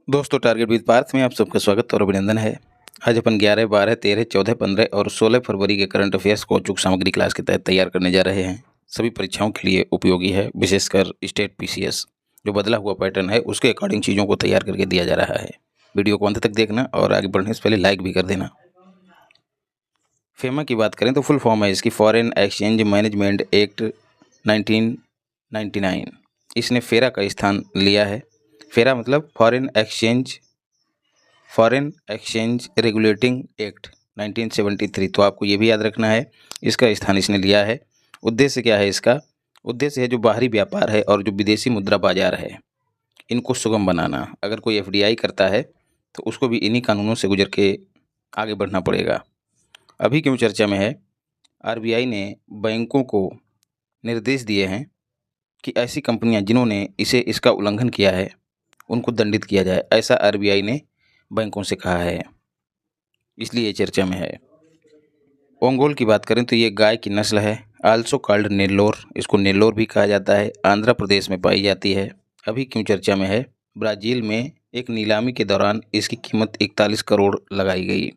दोस्तों, target with Partha में आप सबका स्वागत और अभिनंदन है। आज अपन 11, 12, 13, 14, 15 और 16 फरवरी के करंट अफेयर्स को औचक सामग्री क्लास के तहत तैयार करने जा रहे हैं। सभी परीक्षाओं के लिए उपयोगी है, विशेषकर स्टेट पीसीएस जो बदला हुआ पैटर्न है उसके अकॉर्डिंग चीज़ों को तैयार करके दिया जा रहा है। वीडियो को अंत तक देखना और आगे बढ़ने से पहले लाइक भी कर देना। फेमा की बात करें तो फुल फॉर्म है इसकी फॉरेन एक्सचेंज मैनेजमेंट एक्ट 1999। इसने फेरा का स्थान लिया है। फेरा मतलब फॉरेन एक्सचेंज रेगुलेटिंग एक्ट 1973। तो आपको ये भी याद रखना है, इसका स्थान इसने लिया है। उद्देश्य क्या है इसका? उद्देश्य है जो बाहरी व्यापार है और जो विदेशी मुद्रा बाजार है इनको सुगम बनाना। अगर कोई एफडीआई करता है तो उसको भी इन्हीं कानूनों से गुजर के आगे बढ़ना पड़ेगा। अभी क्यों चर्चा में है? आरबीआई ने बैंकों को निर्देश दिए हैं कि ऐसी कंपनियां जिन्होंने इसका उल्लंघन किया है उनको दंडित किया जाए। ऐसा आरबीआई ने बैंकों से कहा है, इसलिए चर्चा में है। ओंगोल की बात करें तो ये गाय की नस्ल है, आल्सो कॉल्ड नेल्लोर। इसको नेल्लोर भी कहा जाता है। आंध्र प्रदेश में पाई जाती है। अभी क्यों चर्चा में है? ब्राज़ील में एक नीलामी के दौरान इसकी कीमत 41 करोड़ लगाई गई।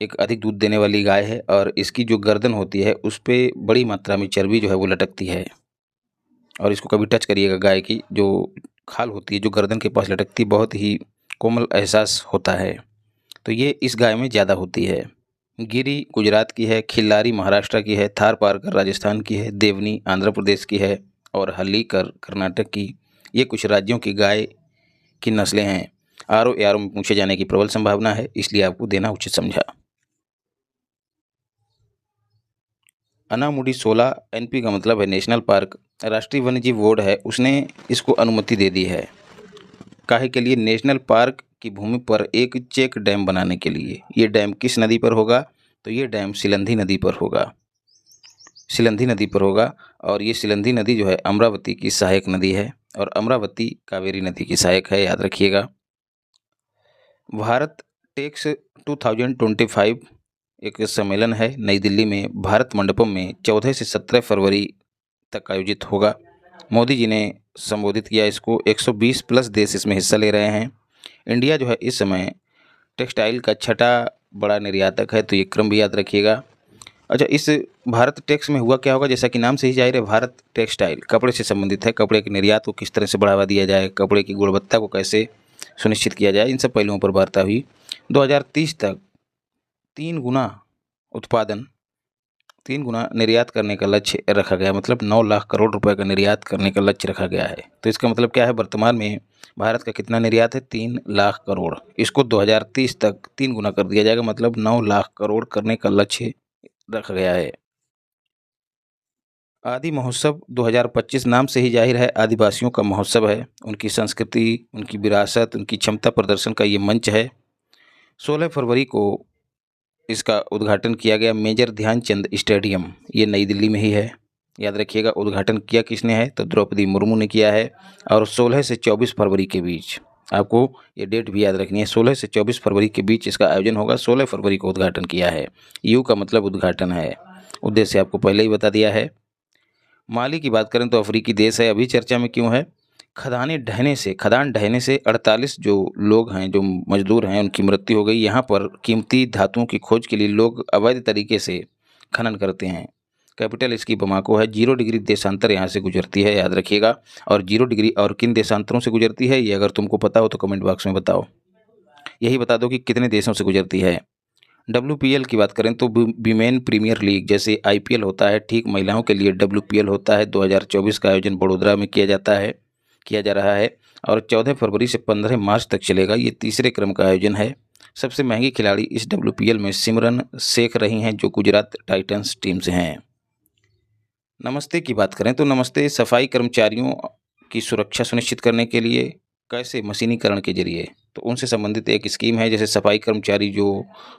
एक अधिक दूध देने वाली गाय है और इसकी जो गर्दन होती है उस पर बड़ी मात्रा में चर्बी जो है वो लटकती है। और इसको कभी टच करिएगा, गाय की जो खाल होती है जो गर्दन के पास लटकती, बहुत ही कोमल एहसास होता है। तो ये इस गाय में ज़्यादा होती है। गिरी गुजरात की है, खिल्लारी महाराष्ट्र की है, थारपारकर राजस्थान की है, देवनी आंध्र प्रदेश की है और हल्लीकर कर्नाटक की। ये कुछ राज्यों की गाय की नस्लें हैं। आरओ एआरओ में पूछे जाने की प्रबल संभावना है, इसलिए आपको देना उचित समझा। अनामुडी 16 एनपी का मतलब है नेशनल पार्क। राष्ट्रीय वन्यजीव बोर्ड है उसने इसको अनुमति दे दी है। काहे के लिए? नेशनल पार्क की भूमि पर एक चेक डैम बनाने के लिए। ये डैम किस नदी पर होगा? तो ये डैम सिलंधी नदी पर होगा। सिलंधी नदी पर होगा और ये सिलंधी नदी जो है अमरावती की सहायक नदी है और अमरावती कावेरी नदी की सहायक है, याद रखिएगा। भारत टेक्स 2025 एक सम्मेलन है नई दिल्ली में भारत मंडपम में 14 से 17 फरवरी तक आयोजित होगा। मोदी जी ने संबोधित किया इसको। 120 प्लस देश इसमें हिस्सा ले रहे हैं। इंडिया जो है इस समय टेक्सटाइल का छठा बड़ा निर्यातक है, तो ये क्रम भी याद रखिएगा। अच्छा, इस भारत टेक्स में हुआ क्या होगा? जैसा कि नाम से ही जाहिर है, भारत टेक्सटाइल कपड़े से संबंधित है। कपड़े के निर्यात को किस तरह से बढ़ावा दिया जाए, कपड़े की गुणवत्ता को कैसे सुनिश्चित किया जाए, इन सब पहलुओं पर वार्ता हुई। 2030 तक 3 गुना उत्पादन, 3 गुना निर्यात करने का लक्ष्य रखा गया। मतलब 9 लाख करोड़ रुपए का निर्यात करने का लक्ष्य रखा गया है। तो इसका मतलब क्या है? वर्तमान में भारत का कितना निर्यात है? 3 लाख करोड़। इसको 2030 तक 3 गुना कर दिया जाएगा, मतलब 9 लाख करोड़ करने का लक्ष्य रखा गया है। आदि महोत्सव 2025 नाम से ही जाहिर है आदिवासियों का महोत्सव है। उनकी संस्कृति, उनकी विरासत, उनकी क्षमता प्रदर्शन का ये मंच है। 16 फरवरी को इसका उद्घाटन किया गया। मेजर ध्यानचंद स्टेडियम, ये नई दिल्ली में ही है, याद रखिएगा। उद्घाटन किया किसने है? तो द्रौपदी मुर्मू ने किया है। और 16 से 24 फरवरी के बीच आपको ये डेट भी याद रखनी है। 16 से 24 फरवरी के बीच इसका आयोजन होगा। 16 फरवरी को उद्घाटन किया है। यू का मतलब उद्घाटन है। उद्देश्य आपको पहले ही बता दिया है। माली की बात करें तो अफ्रीकी देश है। अभी चर्चा में क्यों है? खदान ढहने से 48 जो लोग हैं, जो मजदूर हैं, उनकी मृत्यु हो गई। यहाँ पर कीमती धातुओं की खोज के लिए लोग अवैध तरीके से खनन करते हैं। कैपिटल इसकी बमाको है। 0 डिग्री देशांतर यहाँ से गुजरती है, याद रखिएगा। और 0 डिग्री और किन देशांतरों से गुजरती है ये अगर तुमको पता हो तो कमेंट बॉक्स में बताओ। यही बता दो कि कितने देशों से गुजरती है। WPL की बात करें तो विमेन प्रीमियर लीग, जैसे IPL होता है, ठीक महिलाओं के लिए WPL होता है। 2024 का आयोजन बड़ोदरा में किया जा रहा है और 14 फरवरी से 15 मार्च तक चलेगा। ये तीसरे क्रम का आयोजन है। सबसे महंगी खिलाड़ी इस WPL में सिमरन शेख रही हैं, जो गुजरात टाइटंस टीम से हैं। नमस्ते की बात करें तो नमस्ते सफाई कर्मचारियों की सुरक्षा सुनिश्चित करने के लिए कैसे? मशीनीकरण के जरिए। तो उनसे संबंधित एक स्कीम है। जैसे सफाई कर्मचारी जो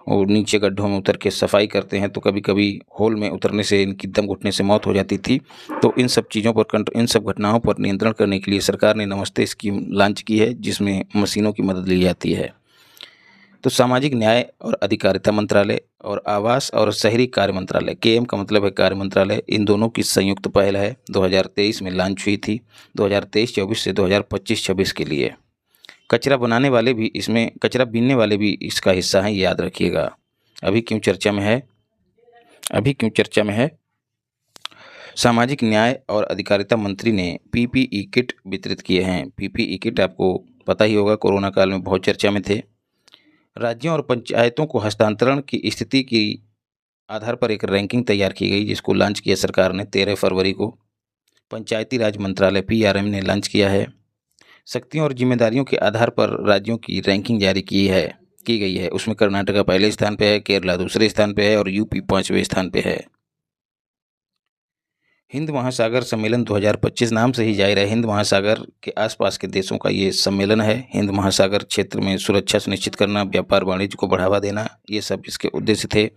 नीचे गड्ढों में उतर के सफाई करते हैं, तो कभी कभी होल में उतरने से इनकी दम घुटने से मौत हो जाती थी। तो इन सब चीज़ों पर, इन सब घटनाओं पर नियंत्रण करने के लिए सरकार ने नमस्ते स्कीम लॉन्च की है, जिसमें मशीनों की मदद ली जाती है। तो सामाजिक न्याय और अधिकारिता मंत्रालय और आवास और शहरी कार्य मंत्रालय, KM का मतलब है कार्य मंत्रालय, इन दोनों की संयुक्त पहल है। 2023 में लॉन्च हुई थी। 2023-24 से 2025-26 के लिए कचरा बनाने वाले भी इसमें, कचरा बीनने वाले भी इसका हिस्सा हैं, याद रखिएगा। अभी क्यों चर्चा में है, अभी क्यों चर्चा में है? सामाजिक न्याय और अधिकारिता मंत्री ने पीपीई किट वितरित किए हैं। पीपीई किट आपको पता ही होगा, कोरोना काल में बहुत चर्चा में थे। राज्यों और पंचायतों को हस्तांतरण की स्थिति की आधार पर एक रैंकिंग तैयार की गई, जिसको लॉन्च किया सरकार ने 13 फरवरी को। पंचायती राज मंत्रालय पीआरएम ने लॉन्च किया है। शक्तियों और जिम्मेदारियों के आधार पर राज्यों की रैंकिंग जारी की गई है। उसमें कर्नाटका पहले स्थान पे है, केरला दूसरे स्थान पे है और यूपी 5वें स्थान पे है। हिंद महासागर सम्मेलन 2025 नाम से ही जाहिर है, हिंद महासागर के आसपास के देशों का ये सम्मेलन है। हिंद महासागर क्षेत्र में सुरक्षा सुनिश्चित करना, व्यापार वाणिज्य को बढ़ावा देना, ये सब इसके उद्देश्य थे।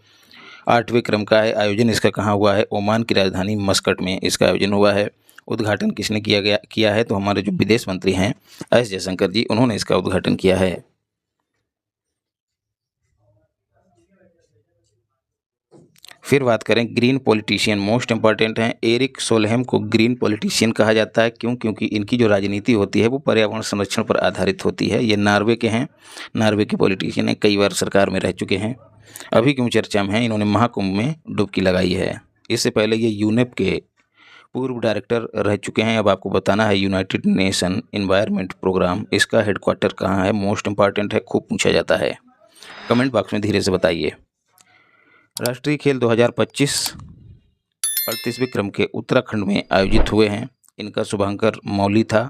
8वें क्रम का है। आयोजन इसका कहाँ हुआ है? ओमान की राजधानी मस्कट में इसका आयोजन हुआ है। उद्घाटन किसने किया है? तो हमारे जो विदेश मंत्री हैं एस जयशंकर जी, उन्होंने इसका उद्घाटन किया है। फिर बात करें ग्रीन पॉलिटिशियन, मोस्ट इंपॉर्टेंट हैं। एरिक सोलहेम को ग्रीन पॉलिटिशियन कहा जाता है। क्यों? क्योंकि इनकी जो राजनीति होती है वो पर्यावरण संरक्षण पर आधारित होती है। ये नॉर्वे के हैं, नॉर्वे के पॉलिटिशियन हैं, कई बार सरकार में रह चुके हैं। अभी क्यों चर्चा में है? इन्होंने महाकुंभ में डुबकी लगाई है। इससे पहले ये यूनेप के पूर्व डायरेक्टर रह चुके हैं। अब आपको बताना है यूनाइटेड नेशन एनवायरनमेंट प्रोग्राम, इसका हेडक्वार्टर कहाँ है? मोस्ट इंपॉर्टेंट है, खूब पूछा जाता है। कमेंट बॉक्स में धीरे से बताइए। राष्ट्रीय खेल 2025 38वें क्रम के उत्तराखंड में आयोजित हुए हैं। इनका शुभांकर मौली था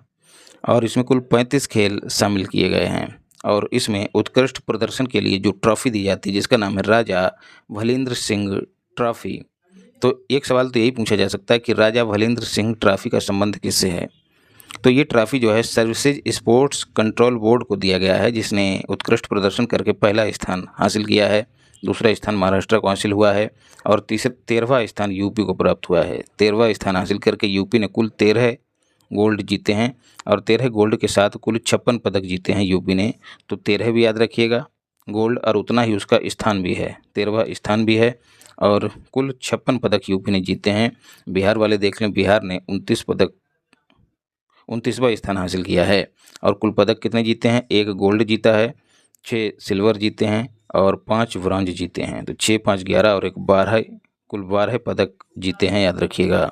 और इसमें कुल 35 खेल शामिल किए गए हैं और इसमें उत्कृष्ट प्रदर्शन के लिए जो ट्रॉफी दी जाती है, जिसका नाम है राजा भलेंद्र सिंह ट्रॉफी। तो एक सवाल तो यही पूछा जा सकता है कि राजा भलेंद्र सिंह ट्रॉफी का संबंध किससे है? तो ये ट्रॉफी जो है सर्विसेज स्पोर्ट्स कंट्रोल बोर्ड को दिया गया है, जिसने उत्कृष्ट प्रदर्शन करके पहला स्थान हासिल किया है। दूसरा स्थान महाराष्ट्र को हासिल हुआ है और 13वां स्थान यूपी को प्राप्त हुआ है। 13वां स्थान हासिल करके यूपी ने कुल 13 गोल्ड जीते हैं और 13 गोल्ड के साथ कुल 56 पदक जीते हैं यूपी ने। तो 13 भी याद रखिएगा गोल्ड, और उतना ही उसका स्थान भी है, 13वां स्थान भी है और कुल 56 पदक यूपी ने जीते हैं। बिहार वाले देख लें, बिहार ने 29वां स्थान हासिल किया है और कुल पदक कितने जीते हैं? 1 गोल्ड जीता है, 6 सिल्वर जीते हैं और 5 ब्रॉन्ज जीते हैं। तो 6, 5, 11 और 1 12, कुल 12 पदक जीते हैं, याद रखिएगा।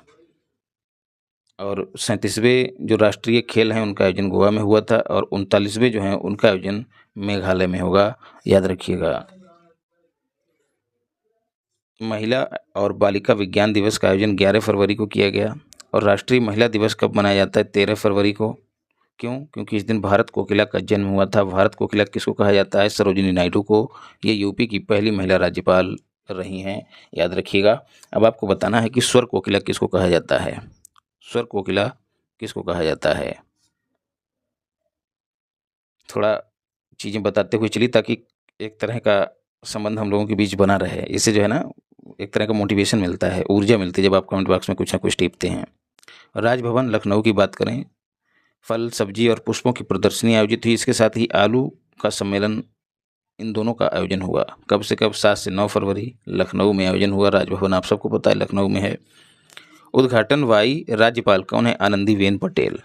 और 37वें जो राष्ट्रीय खेल हैं उनका आयोजन गोवा में हुआ था और 39वें जो हैं उनका आयोजन मेघालय में होगा, याद रखिएगा। महिला और बालिका विज्ञान दिवस का आयोजन 11 फरवरी को किया गया। और राष्ट्रीय महिला दिवस कब मनाया जाता है? 13 फरवरी को। क्यों? क्योंकि इस दिन भारत कोकिला का जन्म हुआ था। भारत कोकिला किसको कहा जाता है? सरोजिनी नायडू को। ये यूपी की पहली महिला राज्यपाल रही हैं, याद रखिएगा। अब आपको बताना है कि स्वर कोकिला किसको कहा जाता है? स्वर कोकिला किसको कहा जाता है? थोड़ा चीज़ें बताते हुए चलिए, ताकि एक तरह का संबंध हम लोगों के बीच बना रहे। इससे जो है ना, एक तरह का मोटिवेशन मिलता है, ऊर्जा मिलती है जब आप कमेंट बॉक्स में कुछ ना कुछ टिपते हैं। राजभवन लखनऊ की बात करें, फल, सब्जी और पुष्पों की प्रदर्शनी आयोजित हुई। इसके साथ ही आलू का सम्मेलन, इन दोनों का आयोजन हुआ। कब से कब? 7 से 9 फरवरी लखनऊ में आयोजन हुआ। राजभवन आप सबको पता है लखनऊ में है। उद्घाटन वाई राज्यपाल कौन है? आनंदीबेन पटेल।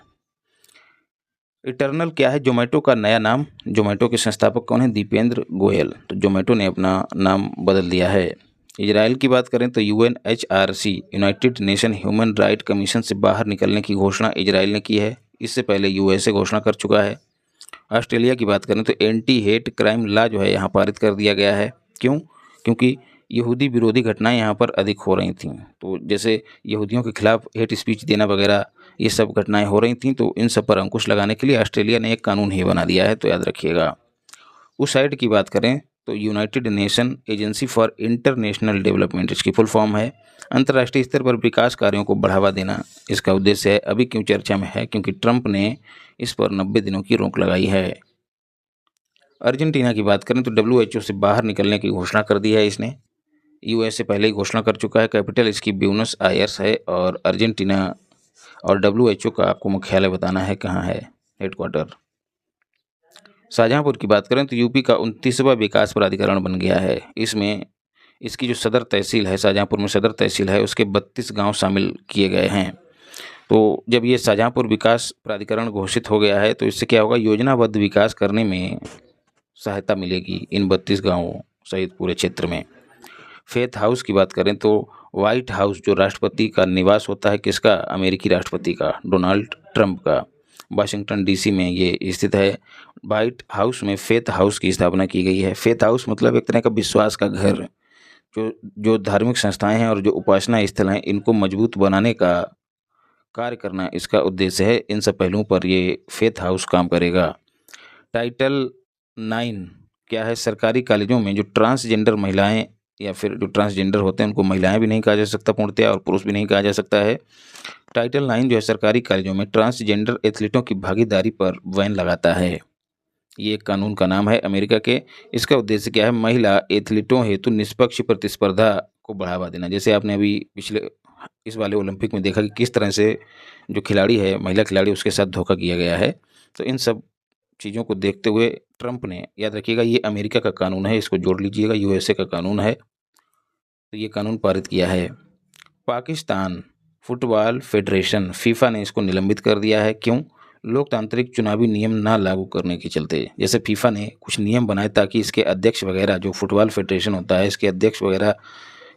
इटर्नल क्या है? जोमेटो का नया नाम। जोमेटो के संस्थापक कौन है? दीपेंद्र गोयल। तो जोमेटो ने अपना नाम बदल दिया है। इजराइल की बात करें तो UNHRC, United nation human right commission से बाहर निकलने की घोषणा इजराइल ने की है। इससे पहले यूएसए घोषणा कर चुका है। ऑस्ट्रेलिया की बात करें तो एंटी हेट क्राइम लॉ जो है यहाँ पारित कर दिया गया है। क्यों? क्योंकि यहूदी विरोधी घटनाएं यहाँ पर अधिक हो रही थीं। तो जैसे यहूदियों के खिलाफ हेट स्पीच देना वगैरह, ये सब घटनाएं हो रही थीं, तो इन सब पर अंकुश लगाने के लिए ऑस्ट्रेलिया ने एक कानून ही बना दिया है, तो याद रखिएगा। उस साइड की बात करें तो United nation agency for international development, इसकी फुल फॉर्म है। अंतर्राष्ट्रीय स्तर पर विकास कार्यों को बढ़ावा देना इसका उद्देश्य है। अभी क्यों चर्चा में है? क्योंकि ट्रंप ने इस पर 90 दिनों की रोक लगाई है। अर्जेंटीना की बात करें तो WHO से बाहर निकलने की घोषणा कर दी है इसने। यूएसए पहले ही घोषणा कर चुका है। कैपिटल इसकी ब्यूनस आयर्स है और अर्जेंटीना और WHO का आपको मुख्यालय बताना है कहाँ है, हेडक्वार्टर। शाहजहाँपुर की बात करें तो यूपी का 29वां विकास प्राधिकरण बन गया है। इसमें इसकी जो सदर तहसील है, शाहजहाँपुर में सदर तहसील है, उसके 32 गांव शामिल किए गए हैं। तो जब ये शाहजहाँपुर विकास प्राधिकरण घोषित हो गया है तो इससे क्या होगा, योजनाबद्ध विकास करने में सहायता मिलेगी इन 32 गाँवों सहित पूरे क्षेत्र में। फेथ हाउस की बात करें तो व्हाइट हाउस जो राष्ट्रपति का निवास होता है, किसका, अमेरिकी राष्ट्रपति का, डोनाल्ड ट्रंप का, वाशिंगटन डीसी में ये स्थित है। व्हाइट हाउस में फेथ हाउस की स्थापना की गई है। फेथ हाउस मतलब एक तरह का विश्वास का घर। जो जो धार्मिक संस्थाएं हैं और जो उपासना स्थल हैं, इनको मजबूत बनाने का कार्य करना इसका उद्देश्य है। इन सब पहलुओं पर ये फेथ हाउस काम करेगा। टाइटल 9 क्या है, सरकारी कॉलेजों में जो ट्रांसजेंडर महिलाएं या फिर जो ट्रांसजेंडर होते हैं उनको महिलाएं भी नहीं कहा जा सकता पूर्णतया, और पुरुष भी नहीं कहा जा सकता है। टाइटल 9 जो है सरकारी कॉलेजों में ट्रांसजेंडर एथलीटों की भागीदारी पर बैन लगाता है। ये एक कानून का नाम है अमेरिका के। इसका उद्देश्य क्या है, महिला एथलीटों हेतु निष्पक्ष प्रतिस्पर्धा को बढ़ावा देना। जैसे आपने अभी पिछले इस वाले ओलंपिक में देखा कि किस तरह से जो खिलाड़ी है, महिला खिलाड़ी, उसके साथ धोखा किया गया है। तो इन सब चीज़ों को देखते हुए ट्रंप ने, याद रखिएगा ये अमेरिका का कानून है, इसको जोड़ लीजिएगा, यूएसए का कानून है, तो ये कानून पारित किया है। पाकिस्तान फुटबॉल फेडरेशन फीफा ने इसको निलंबित कर दिया है। क्यों? लोकतांत्रिक चुनावी नियम ना लागू करने के चलते। जैसे फीफा ने कुछ नियम बनाए ताकि इसके अध्यक्ष वगैरह, जो फुटबॉल फेडरेशन होता है, इसके अध्यक्ष वगैरह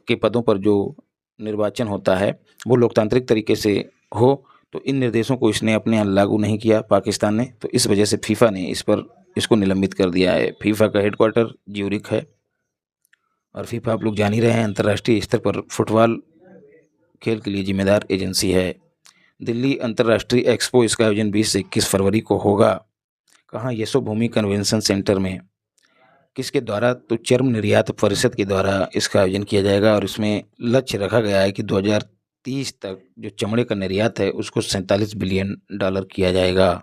के पदों पर जो निर्वाचन होता है वो लोकतांत्रिक तरीके से हो, तो इन निर्देशों को इसने अपने यहाँ लागू नहीं किया पाकिस्तान ने, तो इस वजह से फीफा ने इसको निलंबित कर दिया है। फीफा का हेडक्वार्टर ज्यूरिख है, और फीफा आप लोग जान ही रहे हैं अंतर्राष्ट्रीय स्तर पर फुटबॉल खेल के लिए जिम्मेदार एजेंसी है। दिल्ली अंतर्राष्ट्रीय एक्सपो, इसका आयोजन 20 से 21 फरवरी को होगा। कहाँ? यशोभूमि कन्वेंशन सेंटर में। किसके द्वारा? तो चर्म निर्यात परिषद के द्वारा इसका आयोजन किया जाएगा, और इसमें लक्ष्य रखा गया है कि 2030 तक जो चमड़े का निर्यात है उसको $47 बिलियन किया जाएगा।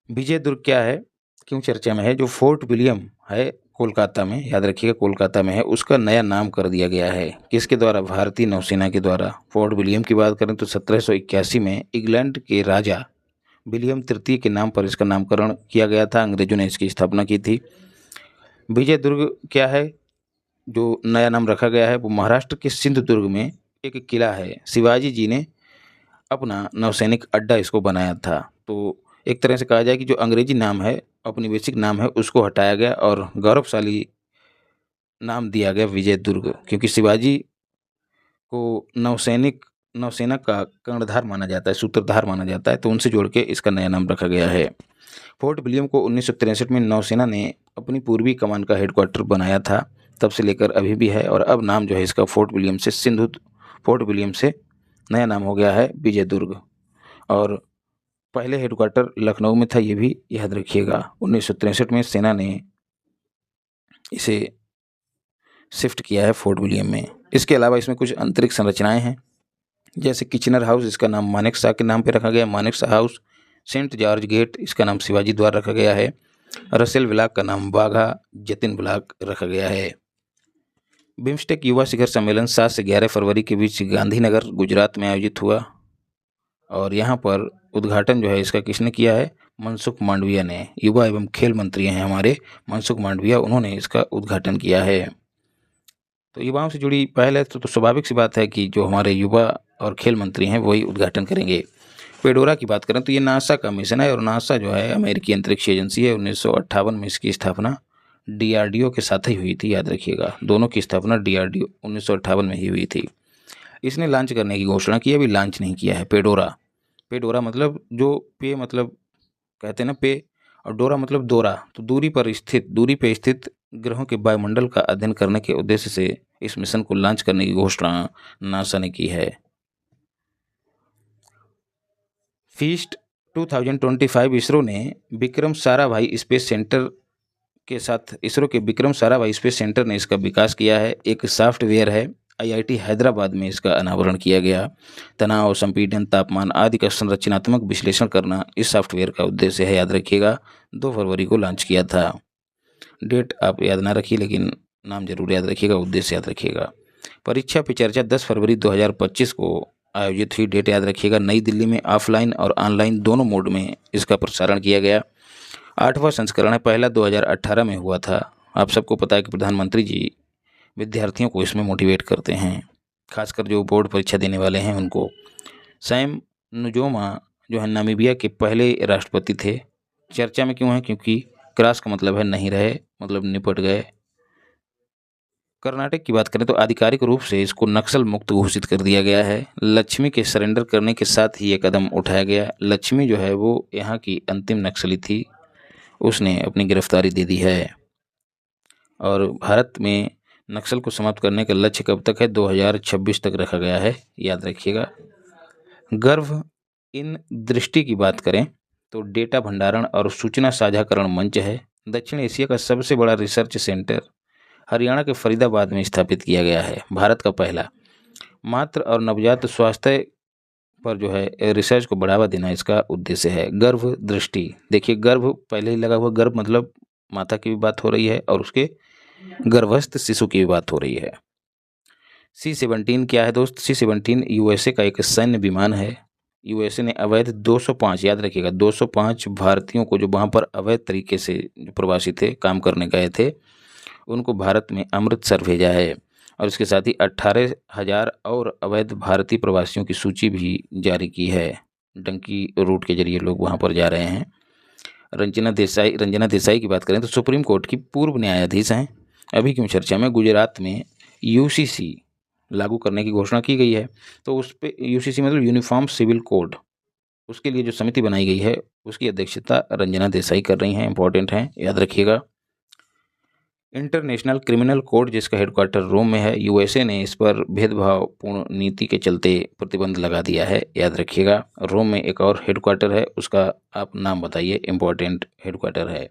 विजय दुर्ग क्या है, क्यों चर्चा में है? जो फोर्ट विलियम है कोलकाता में, याद रखिएगा कोलकाता में है, उसका नया नाम कर दिया गया है। किसके द्वारा? भारतीय नौसेना के द्वारा। फोर्ट विलियम की बात करें तो 1781 में इंग्लैंड के राजा विलियम तृतीय के नाम पर इसका नामकरण किया गया था। अंग्रेजों ने इसकी स्थापना की थी। विजय दुर्ग क्या है, जो नया नाम रखा गया है, वो महाराष्ट्र के सिंधुदुर्ग में एक किला है। शिवाजी जी ने अपना नौसैनिक अड्डा इसको बनाया था। तो एक तरह से कहा जाए कि जो अंग्रेजी नाम है, औपनिवेशिक नाम है, उसको हटाया गया और गौरवशाली नाम दिया गया विजय दुर्ग, क्योंकि शिवाजी को नौसेना का कर्णधार माना जाता है, सूत्रधार माना जाता है, तो उनसे जोड़ के इसका नया नाम रखा गया है। फोर्ट विलियम को 1963 में नौसेना ने अपनी पूर्वी कमान का हेडक्वार्टर बनाया था, तब से लेकर अभी भी है, और अब नाम जो है इसका फोर्ट विलियम से नया नाम हो गया है विजय दुर्ग। और पहले हेडक्वार्टर लखनऊ में था, ये भी याद रखिएगा। 1963 में सेना ने इसे शिफ्ट किया है फोर्ट विलियम में। इसके अलावा इसमें कुछ अंतरिक्ष संरचनाएं हैं, जैसे किचनर हाउस, इसका नाम मानेक शाह के नाम पे रखा गया, Manek Shah house. Saint George gate, इसका नाम शिवाजी द्वारा रखा गया है। रसेल ब्लॉक का नाम बाघा जतिन ब्लॉक रखा गया है। बिम्स्टेक युवा शिखर सम्मेलन 7 से 11 फरवरी के बीच गांधीनगर गुजरात में आयोजित हुआ, और यहाँ पर उद्घाटन जो है इसका किसने किया है? मनसुख मांडविया ने। युवा एवं खेल मंत्री हैं हमारे मनसुख मांडविया, उन्होंने इसका उद्घाटन किया है। तो युवाओं से जुड़ी पहल है, तो स्वाभाविक सी बात है कि जो हमारे युवा और खेल मंत्री हैं वही उद्घाटन करेंगे। पेडोरा की बात करें तो ये नासा का मिशन है, और नासा जो है अमेरिकी अंतरिक्ष एजेंसी है। 1958 में इसकी स्थापना DRDO के साथ ही हुई थी, याद रखिएगा। दोनों की स्थापना DRDO 1958 में ही हुई थी। इसने लॉन्च करने की घोषणा की, अभी लॉन्च नहीं किया है। पेडोरा मतलब जो पे मतलब कहते हैं ना पे, और डोरा मतलब दौरा, तो दूरी पे स्थित ग्रहों के वायुमंडल का अध्ययन करने के उद्देश्य से इस मिशन को लॉन्च करने की घोषणा नासा ने की है। फीस्ट 2025 इसरो ने विक्रम साराभाई स्पेस सेंटर के साथ, इसरो के विक्रम साराभाई स्पेस सेंटर ने इसका विकास किया है। एक सॉफ्टवेयर है, IIT हैदराबाद में इसका अनावरण किया गया। तनाव, संपीड़न, तापमान आदि का संरचनात्मक विश्लेषण करना इस सॉफ्टवेयर का उद्देश्य है, याद रखिएगा। 2 फरवरी को लॉन्च किया था। डेट आप याद ना रखिए, लेकिन नाम जरूर याद रखिएगा, उद्देश्य याद रखिएगा। परीक्षा पे चर्चा 10 फरवरी 2025 को आयोजित हुई, डेट याद रखिएगा। नई दिल्ली में ऑफलाइन और ऑनलाइन दोनों मोड में इसका प्रसारण किया गया। 8वां संस्करण है, पहला 2018 में हुआ था। आप सबको पता है कि प्रधानमंत्री जी विद्यार्थियों को इसमें मोटिवेट करते हैं। खासकर जो बोर्ड परीक्षा देने वाले हैं उनको। सैम नुजोमा जो है नामीबिया के पहले राष्ट्रपति थे। चर्चा में क्यों है? क्योंकि क्रॉस का मतलब है नहीं रहे, मतलब निपट गए। कर्नाटक की बात करें तो आधिकारिक रूप से इसको नक्सल मुक्त घोषित कर दिया गया है। लक्ष्मी के सरेंडर करने के साथ ही ये कदम उठाया गया। लक्ष्मी जो है वो यहाँ की अंतिम नक्सली थी, उसने अपनी गिरफ्तारी दे दी है। और भारत में नक्सल को समाप्त करने का लक्ष्य कब तक है? 2026 तक रखा गया है, याद रखिएगा। गर्भ इन दृष्टि की बात करें तो डेटा भंडारण और सूचना साझाकरण मंच है। दक्षिण एशिया का सबसे बड़ा रिसर्च सेंटर हरियाणा के फरीदाबाद में स्थापित किया गया है। भारत का पहला मातृ और नवजात स्वास्थ्य पर जो है रिसर्च को बढ़ावा देना इसका उद्देश्य है। गर्भ दृष्टि, देखिए गर्भ पहले ही लगा हुआ, गर्भ मतलब माता की भी बात हो रही है और उसके गर्भस्थ शिशु की भी बात हो रही है। C-17 क्या है दोस्त? C-17 यूएसए का एक सैन्य विमान है। यूएसए ने अवैध 205, याद रखिएगा 205 भारतीयों को जो वहाँ पर अवैध तरीके से जो प्रवासी थे, काम करने गए थे, उनको भारत में अमृतसर भेजा है। और इसके साथ ही 18,000 और अवैध भारतीय प्रवासियों की सूची भी जारी की है। डंकी रूट के जरिए लोग वहाँ पर जा रहे हैं। रंजना देसाई की बात करें तो सुप्रीम कोर्ट की पूर्व न्यायाधीश हैं। अभी क्यों चर्चा में? गुजरात में यूसीसी लागू करने की घोषणा की गई है, तो उस पर यूसीसी मतलब यूनिफॉर्म सिविल कोड, उसके लिए जो समिति बनाई गई है उसकी अध्यक्षता रंजना देसाई कर रही हैं। इंपॉर्टेंट हैं, याद रखिएगा। इंटरनेशनल क्रिमिनल कोर्ट जिसका हेडक्वार्टर रोम में है, यूएसए ने इस पर भेदभावपूर्ण नीति के चलते प्रतिबंध लगा दिया है, याद रखिएगा। रोम में एक और हेडक्वार्टर है, उसका आप नाम बताइए, इंपॉर्टेंट हेडक्वार्टर है।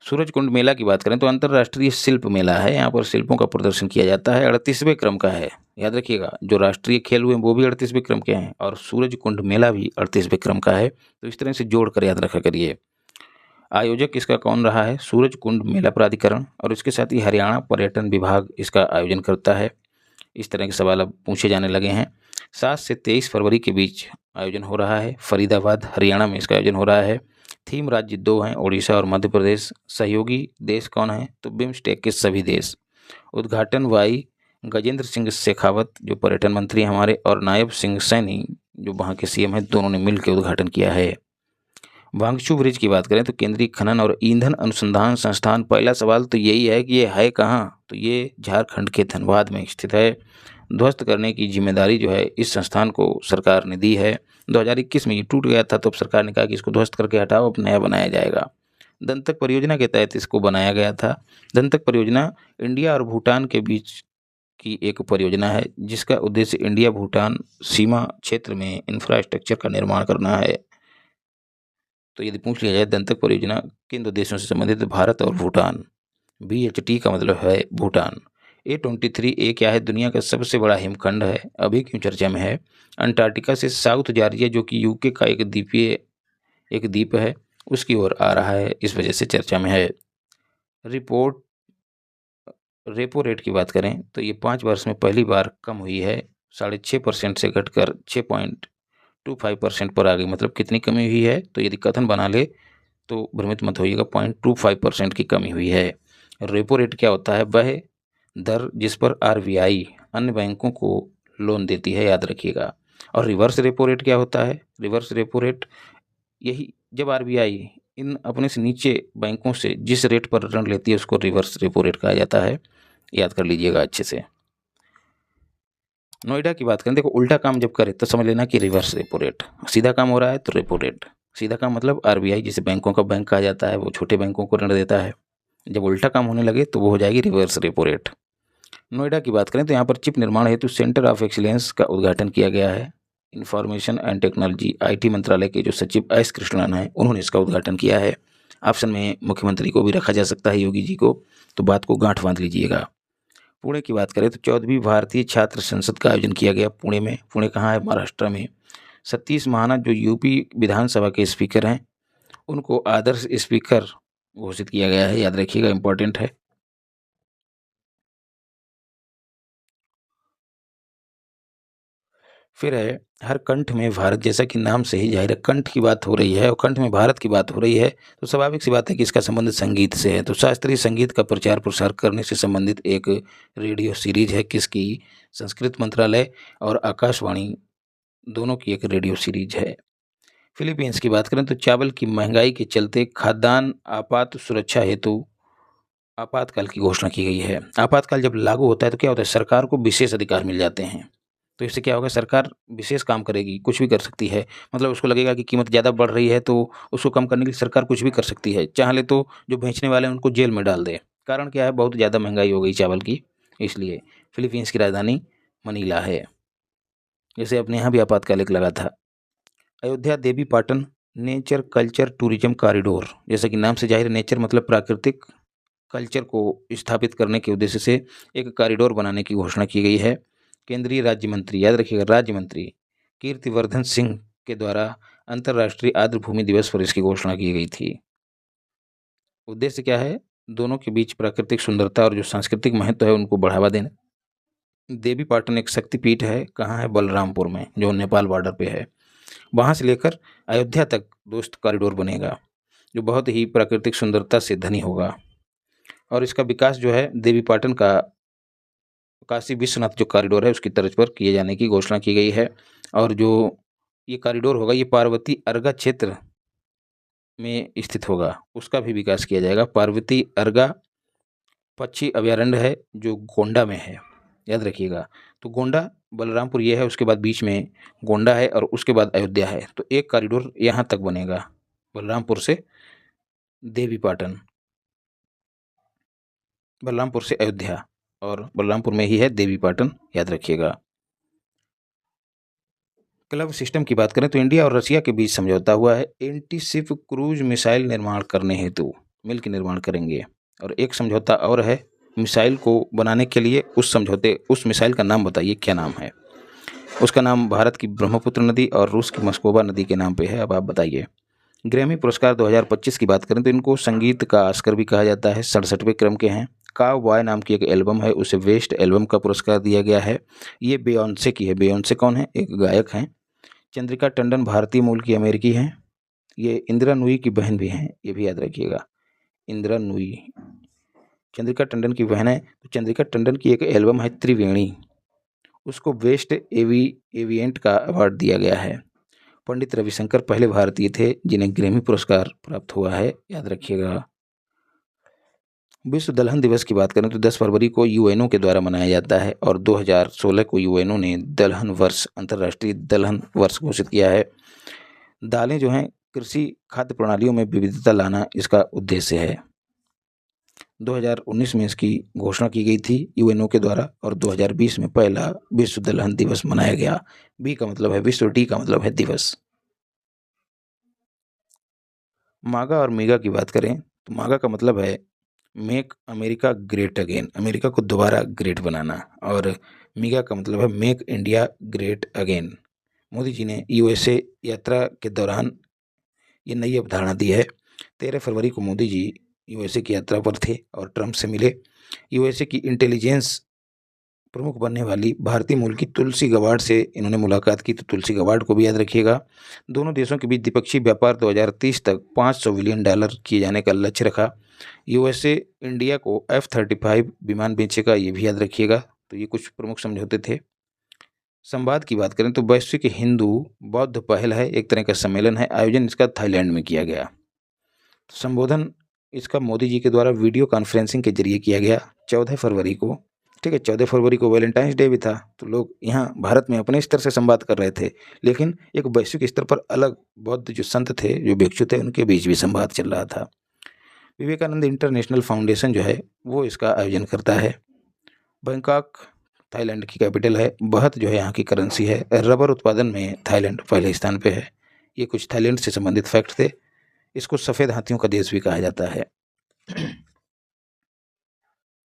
सूरज कुंड मेला की बात करें तो अंतर्राष्ट्रीय शिल्प मेला है। यहाँ पर शिल्पों का प्रदर्शन किया जाता है। 38वें क्रम का है, याद रखिएगा। जो राष्ट्रीय खेल हुए वो भी 38वें क्रम के हैं और सूरज कुंड मेला भी 38वें क्रम का है, तो इस तरह से जोड़ कर याद रखा करिए। आयोजक इसका कौन रहा है? सूरज कुंड मेला प्राधिकरण, और इसके साथ ही हरियाणा पर्यटन विभाग इसका आयोजन करता है। इस तरह के सवाल अब पूछे जाने लगे हैं। 7 से 23 फरवरी के बीच आयोजन हो रहा है। फरीदाबाद हरियाणा में इसका आयोजन हो रहा है। थीम राज्य 2 हैं, ओडिशा और मध्य प्रदेश। सहयोगी देश कौन है? तो बिम्स्टेक के सभी देश। उद्घाटन वाई गजेंद्र सिंह शेखावत जो पर्यटन मंत्री हमारे, और नायब सिंह सैनी जो वहाँ के सीएम हैं, दोनों ने मिलकर उद्घाटन किया है। वांगचू ब्रिज की बात करें तो केंद्रीय खनन और ईंधन अनुसंधान संस्थान, पहला सवाल तो यही है कि ये है कहाँ? तो ये झारखंड के धनबाद में स्थित है। ध्वस्त करने की जिम्मेदारी जो है इस संस्थान को सरकार ने दी है। 2021 में ये टूट गया था, तो अब सरकार ने कहा कि इसको ध्वस्त करके हटाओ, अब नया बनाया जाएगा। दंतक परियोजना के तहत इसको बनाया गया था। दंतक परियोजना इंडिया और भूटान के बीच की एक परियोजना है जिसका उद्देश्य इंडिया भूटान सीमा क्षेत्र में इंफ्रास्ट्रक्चर का निर्माण करना है। तो यदि पूछ लिया जाए दंतक परियोजना किन दो देशों से संबंधित, भारत और भूटान। BHT का मतलब है भूटान। A23 क्या है? दुनिया का सबसे बड़ा हिमखंड है, अभी क्यों चर्चा में है? अंटार्कटिका से साउथ जॉर्जिया जो कि यूके का एक द्वीप है, उसकी ओर आ रहा है, इस वजह से चर्चा में है। रिपोर्ट रेपो रेट की बात करें तो ये 5 वर्ष में पहली बार कम हुई है। 6.5% से घटकर 6.25% पर आ गई। मतलब कितनी कमी हुई है? तो यदि कथन बना ले तो भ्रमित मत होइएगा, 0.25% की कमी हुई है। रेपो रेट क्या होता है? वह दर जिस पर RBI अन्य बैंकों को लोन देती है, याद रखिएगा। और रिवर्स रेपो रेट क्या होता है? रिवर्स रेपो रेट यही, जब RBI इन अपने से नीचे बैंकों से जिस रेट पर ऋण लेती है उसको रिवर्स रेपो रेट कहा जाता है, याद कर लीजिएगा अच्छे से। नोएडा की बात करें, देखो उल्टा काम जब करे तो समझ लेना कि रिवर्स रेपो रेट। सीधा काम हो रहा है तो रेपो रेट। सीधा काम मतलब RBI जिसे बैंकों का बैंक कहा जाता है, वो छोटे बैंकों को ऋण देता है। जब उल्टा काम होने लगे तो वो हो जाएगी रिवर्स रेपो रेट। नोएडा की बात करें तो यहाँ पर चिप निर्माण हेतु सेंटर ऑफ एक्सीलेंस का उद्घाटन किया गया है। इंफॉर्मेशन एंड टेक्नोलॉजी IT मंत्रालय के जो सचिव S कृष्णन हैं, उन्होंने इसका उद्घाटन किया है। ऑप्शन में मुख्यमंत्री को भी रखा जा सकता है, योगी जी को, तो बात को गांठ बांध लीजिएगा। पुणे की बात करें तो 14वीं भारतीय छात्र संसद का आयोजन किया गया पुणे में। पुणे कहाँ है? महाराष्ट्र में। सतीश महाना जो यूपी विधानसभा के स्पीकर हैं, उनको आदर्श स्पीकर घोषित किया गया है, याद रखिएगा, इंपॉर्टेंट है। फिर है हर कंठ में भारत, जैसा कि नाम से ही जाहिर है कंठ की बात हो रही है और कंठ में भारत की बात हो रही है, तो स्वाभाविक सी बात है कि इसका संबंध संगीत से है। तो शास्त्रीय संगीत का प्रचार प्रसार करने से संबंधित एक रेडियो सीरीज है, किसकी? संस्कृत मंत्रालय और आकाशवाणी दोनों की एक रेडियो सीरीज है। फिलीपींस की बात करें तो चावल की महंगाई के चलते खाद्यान्न आपात सुरक्षा हेतु आपातकाल की घोषणा की गई है। आपातकाल जब लागू होता है तो क्या होता है, सरकार को विशेष अधिकार मिल जाते हैं। तो इससे क्या होगा, सरकार विशेष काम करेगी, कुछ भी कर सकती है। मतलब उसको लगेगा कि कीमत ज़्यादा बढ़ रही है तो उसको कम करने के लिए सरकार कुछ भी कर सकती है। चाह ले तो जो बेचने वाले हैं उनको जेल में डाल दे। कारण क्या है, बहुत ज़्यादा महंगाई हो गई चावल की, इसलिए। फिलीपींस की राजधानी मनीला है। जैसे अपने यहाँ भी आपातकाल एक लगा था। Ayodhya Devi Patan nature culture tourism corridor, जैसा कि नाम से जाहिर है, नेचर मतलब प्राकृतिक, कल्चर को स्थापित करने के उद्देश्य से एक कॉरिडोर बनाने की घोषणा की गई है। केंद्रीय राज्य मंत्री, याद रखिएगा, राज्य मंत्री कीर्तिवर्धन सिंह के द्वारा अंतर्राष्ट्रीय आर्द्र भूमि दिवस पर इसकी घोषणा की गई थी। उद्देश्य क्या है, दोनों के बीच प्राकृतिक सुंदरता और जो सांस्कृतिक महत्व है उनको बढ़ावा देना। देवी पाटन एक शक्तिपीठ है, कहाँ है? बलरामपुर में, जो नेपाल बॉर्डर पे है। वहाँ से लेकर अयोध्या तक दोस्त कॉरिडोर बनेगा, जो बहुत ही प्राकृतिक सुंदरता से धनी होगा। और इसका विकास जो है देवीपाटन का काशी विश्वनाथ जो कॉरिडोर है उसकी तर्ज पर किए जाने की घोषणा की गई है। और जो ये कॉरिडोर होगा ये पार्वती अर्गा क्षेत्र में स्थित होगा, उसका भी विकास किया जाएगा। पार्वती अर्गा पक्षी अभयारण्य है जो गोंडा में है, याद रखिएगा। तो गोंडा बलरामपुर ये है, उसके बाद बीच में गोंडा है और उसके बाद अयोध्या है। तो एक कॉरिडोर यहाँ तक बनेगा, बलरामपुर से देवीपाटन, बलरामपुर से अयोध्या, और बलरामपुर में ही है देवीपाटन, याद रखिएगा। क्लब सिस्टम की बात करें तो इंडिया और रशिया के बीच समझौता हुआ है, एंटी-शिप क्रूज मिसाइल निर्माण करने हेतु मिलकर निर्माण करेंगे। और एक समझौता और है मिसाइल को बनाने के लिए, उस मिसाइल का नाम बताइए, क्या नाम है? उसका नाम भारत की ब्रह्मपुत्र नदी और रूस की मस्कोवा नदी के नाम पे है। अब आप बताइए। ग्रैमी पुरस्कार 2025 की बात करें तो इनको संगीत का ऑस्कर भी कहा जाता है, 67वें क्रम के हैं। काव बॉय नाम की एक एल्बम है, उसे बेस्ट एल्बम का पुरस्कार दिया गया है। ये बेयोंसे की है। बेयोंसे कौन है? एक गायक हैं। चंद्रिका टंडन भारतीय मूल की अमेरिकी हैं। ये इंदिरा नूई की बहन भी हैं, ये भी याद रखिएगा। इंदिरा नूई चंद्रिका टंडन की बहन है। तो चंद्रिका टंडन की एक एल्बम है त्रिवेणी, उसको बेस्ट एविएंट का अवार्ड दिया गया है। पंडित रविशंकर पहले भारतीय थे जिन्हें ग्रैमी पुरस्कार प्राप्त हुआ है, याद रखिएगा। विश्व दलहन दिवस की बात करें तो 10 फरवरी को यूएनओ के द्वारा मनाया जाता है और 2016 को यूएनओ ने दलहन वर्ष, अंतर्राष्ट्रीय दलहन वर्ष घोषित किया है। दालें जो हैं, कृषि खाद्य प्रणालियों में विविधता लाना इसका उद्देश्य है। 2019 में इसकी घोषणा की गई थी यूएनओ के द्वारा और 2020 में पहला विश्व दलहन दिवस मनाया गया। बी का मतलब है विश्व, डी का मतलब है दिवस। मागा और मीगा की बात करें तो मागा का मतलब है make America great again, America को दोबारा ग्रेट बनाना। और मीगा का मतलब है make India great again. Modi ji ने यूएसए यात्रा के दौरान ये नई अवधारणा दी है। 13 फरवरी को मोदी जी यूएसए की यात्रा पर थे और ट्रंप से मिले। यूएसए की इंटेलिजेंस प्रमुख बनने वाली भारतीय मूल की तुलसी गबार्ड से इन्होंने मुलाकात की। तो तुलसी गबार्ड को भी याद रखिएगा। दोनों देशों के बीच द्विपक्षीय व्यापार 2030 तक $500 बिलियन किए जाने का लक्ष्य रखा। यूएसए इंडिया को F-35 विमान बेचेगा, ये भी याद रखिएगा। तो ये कुछ प्रमुख समझौते थे। संवाद की बात करें तो वैश्विक हिंदू बौद्ध पहल है, एक तरह का सम्मेलन है। आयोजन इसका थाईलैंड में किया गया। संबोधन इसका मोदी जी के द्वारा वीडियो कॉन्फ्रेंसिंग के जरिए किया गया 14 फरवरी को। ठीक है, 14 फरवरी को वैलेंटाइंस डे भी था, तो लोग यहाँ भारत में अपने स्तर से संवाद कर रहे थे, लेकिन एक वैश्विक स्तर पर अलग बौद्ध जो संत थे, जो भिक्षु थे, उनके बीच भी संवाद चल रहा था। विवेकानंद इंटरनेशनल फाउंडेशन जो है वो इसका आयोजन करता है। बैंकॉक थाईलैंड की कैपिटल है। बहत जो है यहाँ की करेंसी है। रबर उत्पादन में थाईलैंड पहले स्थान पे है। ये कुछ थाईलैंड से संबंधित फैक्ट थे। इसको सफ़ेद हाथियों का देश भी कहा जाता है।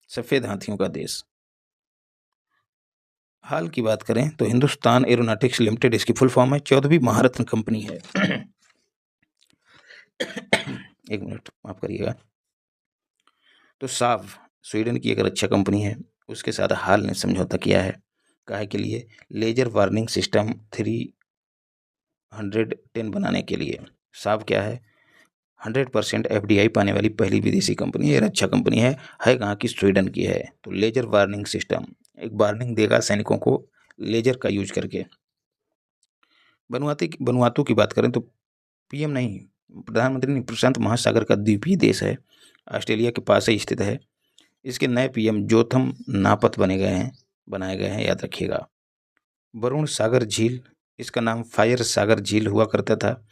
सफ़ेद हाथियों का देश। हाल की बात करें तो हिंदुस्तान एरोनॉटिक्स लिमिटेड इसकी फुल फॉर्म है, 14वीं महारत्न कंपनी है। एक मिनट माफ करिएगा। तो साव स्वीडन की एक रक्षा कंपनी है, उसके साथ हाल ने समझौता किया है। काहे के लिए? लेजर वार्निंग सिस्टम 310 बनाने के लिए। साब क्या है? 100% एफडीआई पाने वाली पहली विदेशी कंपनी है। अच्छा कंपनी है कहाँ की? स्वीडन की है। तो लेजर वार्निंग सिस्टम एक वार्निंग देगा सैनिकों को लेजर का यूज करके। वनुआतू की बात करें तो पीएम नहीं, प्रधानमंत्री नहीं, प्रशांत महासागर का द्वीपीय देश है, ऑस्ट्रेलिया के पास ही स्थित है। इसके नए पीएम जोथम नापत बनाए गए हैं, याद रखिएगा। वरुण सागर झील, इसका नाम फायर सागर झील हुआ करता था,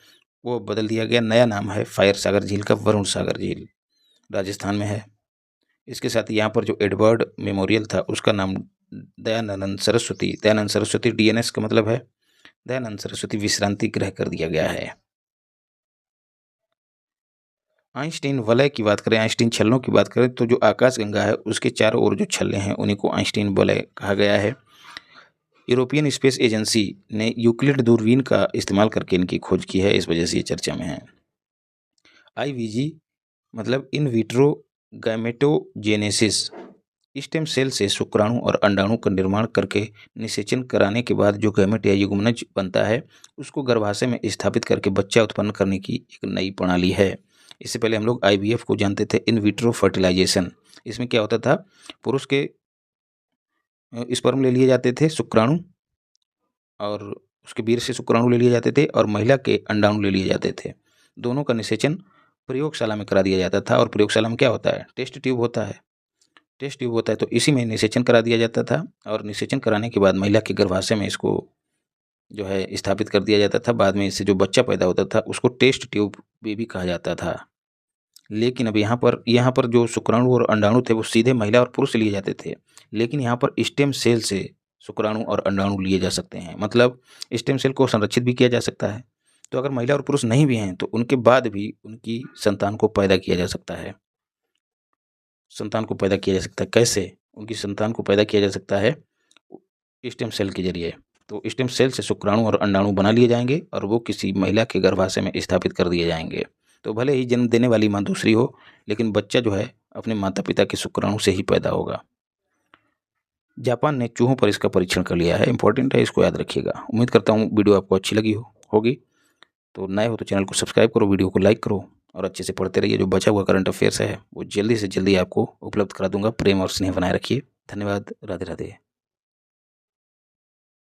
वो बदल दिया गया, नया नाम है फायर सागर झील का वरुण सागर झील, राजस्थान में है। इसके साथ यहाँ पर जो एडवर्ड मेमोरियल था उसका नाम दयानंद सरस्वती डीएनएस का मतलब है दयानंद सरस्वती विश्रांति गृह कर दिया गया है। आइंस्टीन वलय की बात करें, आइंस्टीन छल्लों की बात करें तो जो आकाशगंगा है उसके चारों ओर जो छल्ले हैं उन्हीं को आइंस्टीन वलय कहा गया है। यूरोपियन स्पेस एजेंसी ने यूक्लिड दूरबीन का इस्तेमाल करके इनकी खोज की है, इस वजह से ये चर्चा में है। आईवीजी मतलब in vitro gametogenesis, stem cell से शुक्राणु और अंडाणु का निर्माण करके निषेचन कराने के बाद जो गैमेट या युग्मनज बनता है उसको गर्भाशय में स्थापित करके बच्चा उत्पन्न करने की एक नई प्रणाली है। इससे पहले हम लोग आईवीएफ को जानते थे, इन विट्रो फर्टिलाइजेशन। इसमें क्या होता था, पुरुष के स्पर्म ले लिए जाते थे शुक्राणु, और उसके वीर्य से शुक्राणु ले लिए जाते थे, और महिला के अंडाणु ले लिए जाते थे। दोनों का निषेचन प्रयोगशाला में करा दिया जाता था। और प्रयोगशाला में क्या होता है? टेस्ट ट्यूब होता है, तो इसी में निषेचन करा दिया जाता था। और निषेचन कराने के बाद महिला के गर्भाशय में इसको जो है स्थापित कर दिया जाता था। बाद में इससे जो बच्चा पैदा होता था उसको टेस्ट ट्यूब बेबी कहा जाता था। लेकिन अब यहाँ पर जो शुक्राणु और अंडाणु थे वो सीधे महिला और पुरुष लिए जाते थे, लेकिन यहाँ पर स्टेम सेल से शुक्राणु और अंडाणु लिए जा सकते हैं। मतलब स्टेम सेल को संरक्षित भी किया जा सकता है। तो अगर महिला और पुरुष नहीं भी हैं तो उनके बाद भी उनकी संतान को पैदा किया जा सकता है। कैसे उनकी संतान को पैदा किया जा सकता है? स्टेम सेल के जरिए। तो स्टेम सेल से शुक्राणु और अंडाणु बना लिए जाएंगे और वो किसी महिला के गर्भाशय में स्थापित कर दिए जाएंगे। तो भले ही जन्म देने वाली माँ दूसरी हो, लेकिन बच्चा जो है अपने माता पिता के शुक्राणु से ही पैदा होगा। जापान ने चूहों पर इसका परीक्षण कर लिया है, इंपॉर्टेंट है, इसको याद रखिएगा। उम्मीद करता हूँ वीडियो आपको अच्छी लगी होगी। तो नए हो तो चैनल को सब्सक्राइब करो, वीडियो को लाइक करो और अच्छे से पढ़ते रहिए। जो बचा हुआ करंट अफेयर्स है वो जल्दी से जल्दी आपको उपलब्ध करा दूंगा। प्रेम और स्नेह बनाए रखिए। धन्यवाद। राधे राधे।